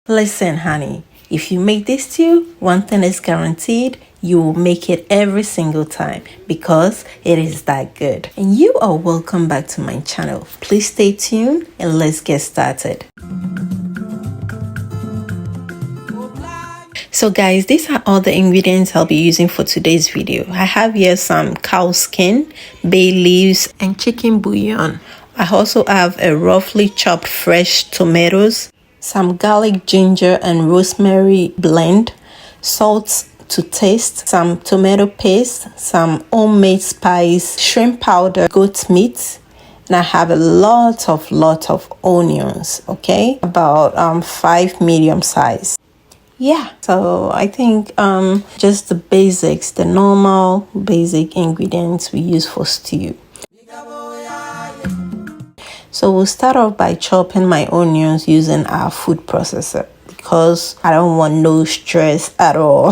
Listen, honey, if you make this stew, one thing is guaranteed. You will make it every single time because it is that good. And you are welcome back to my channel. Please stay tuned and let's get started. So guys, these are all the ingredients I'll be using for today's video. I have here some cow skin, bay leaves, and chicken bouillon. I also have a roughly chopped fresh tomatoes, some garlic, ginger, and rosemary blend, salt to taste, some tomato paste, some homemade spice, shrimp powder, goat meat, and I have a lot of onions, okay? About 5 medium size. Yeah, so I think just the basics, the normal basic ingredients we use for stew. So we'll start off by chopping my onions using our food processor because I don't want no stress at all.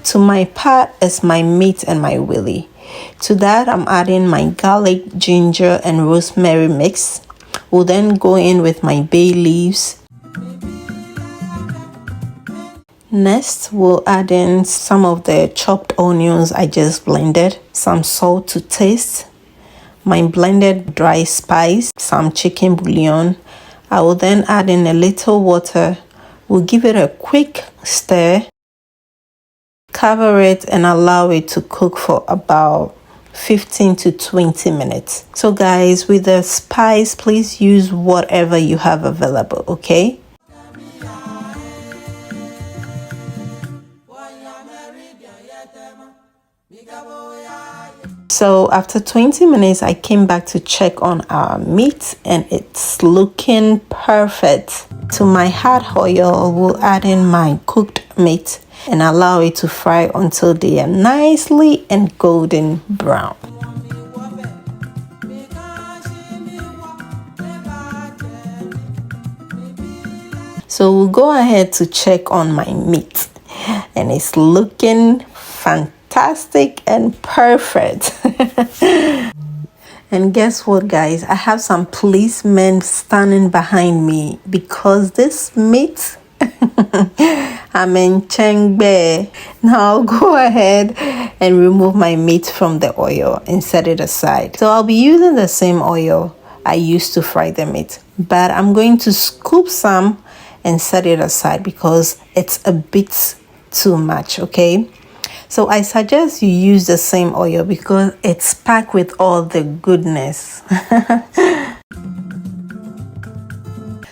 To my pot is my meat and my wele. To that I'm adding my garlic, ginger, and rosemary mix. We'll then go in with my bay leaves. Next, we'll add in some of the chopped onions I just blended, some salt to taste, my blended dry spice, some chicken bouillon. I will then add in a little water. We'll give it a quick stir, cover it, and allow it to cook for about 15 to 20 minutes. So guys, with the spice, please use whatever you have available, okay? So after 20 minutes, I came back to check on our meat and it's looking perfect. To my hot oil, we'll add in my cooked meat and allow it to fry until they are nicely and golden brown. So we'll go ahead to check on my meat and it's looking fantastic and perfect. And guess what, guys? I have some policemen standing behind me because this meat I'm in Chengbe. Now I'll go ahead and remove my meat from the oil and set it aside. So I'll be using the same oil I used to fry the meat, but I'm going to scoop some and set it aside because it's a bit too much, okay? So I suggest you use the same oil because it's packed with all the goodness.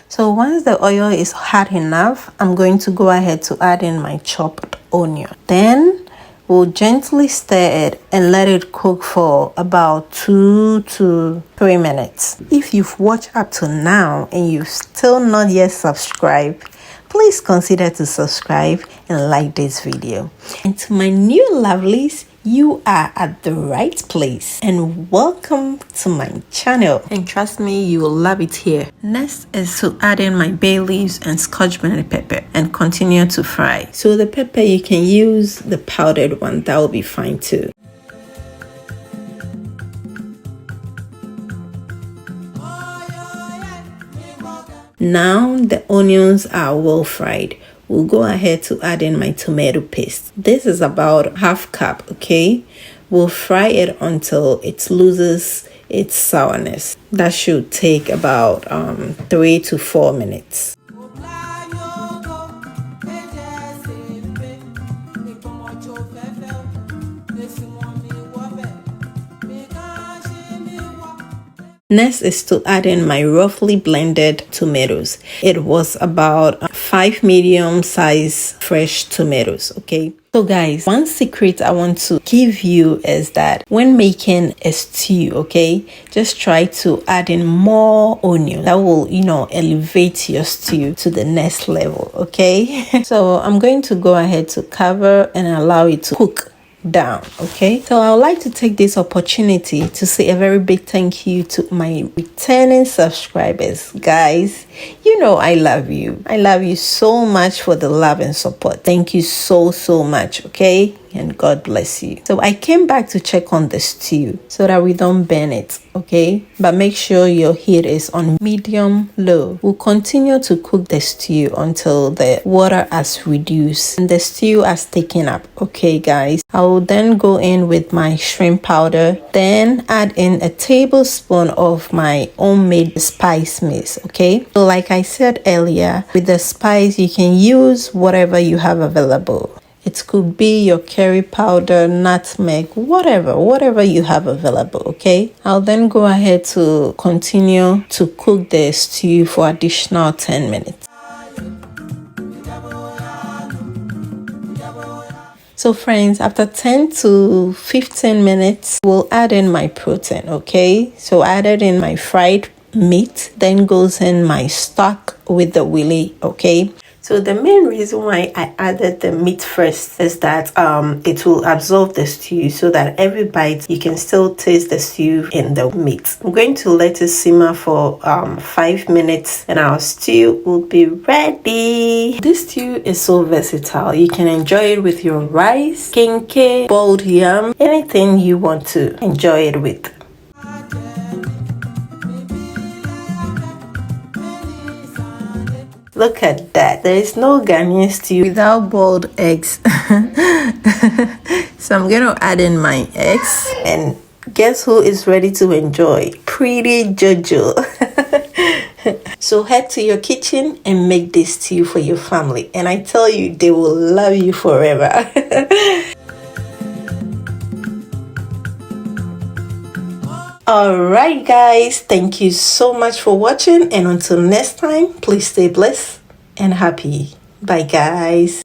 So once the oil is hot enough, I'm going to go ahead to add in my chopped onion. Then we'll gently stir it and let it cook for about 2 to 3 minutes. If you've watched up to now and you've still not yet subscribed, please consider to subscribe and like this video. And to my new lovelies, you are at the right place and welcome to my channel, and trust me, you will love it here. Next is to add in my bay leaves and scotch bonnet pepper and continue to fry. So the pepper, you can use the powdered one, that will be fine too. Now the onions are well fried. We'll go ahead to add in my tomato paste. This is about half cup, okay? We'll fry it until it loses its sourness. That should take about 3 to 4 minutes. Next is to add in my roughly blended tomatoes. It was about 5 medium size fresh tomatoes, okay? So guys, one secret I want to give you is that when making a stew, okay, just try to add in more onion. That will, elevate your stew to the next level, okay? So I'm going to go ahead to cover and allow it to cook down, okay? So I would like to take this opportunity to say a very big thank you to my returning subscribers. Guys, I love you. I love you so much for the love and support. Thank you so much, okay? and God bless you. So I came back to check on the stew so that we don't burn it, okay? But make sure your heat is on medium low. We'll continue to cook the stew until the water has reduced and the stew has taken up, okay guys? I will then go in with my shrimp powder, then add in a tablespoon of my homemade spice mix, okay? So like I said earlier, with the spice you can use whatever you have available. It could be your curry powder, nutmeg, whatever you have available, okay? I'll then go ahead to continue to cook the stew for additional 10 minutes. So friends, after 10 to 15 minutes, we'll add in my protein, okay? So I added in my fried meat, then goes in my stock with the wele, okay? So the main reason why I added the meat first is that it will absorb the stew so that every bite you can still taste the stew in the meat. I'm going to let it simmer for 5 minutes and our stew will be ready. This stew is so versatile. You can enjoy it with your rice, kinke, boiled yam, anything you want to enjoy it with. Look at that. There is no Ghanaian stew without boiled eggs. So I'm going to add in my eggs. And guess who is ready to enjoy? Pretty Jojo. So head to your kitchen and make this stew for your family. And I tell you, they will love you forever. Alright guys, thank you so much for watching, and until next time, please stay blessed and happy. Bye guys.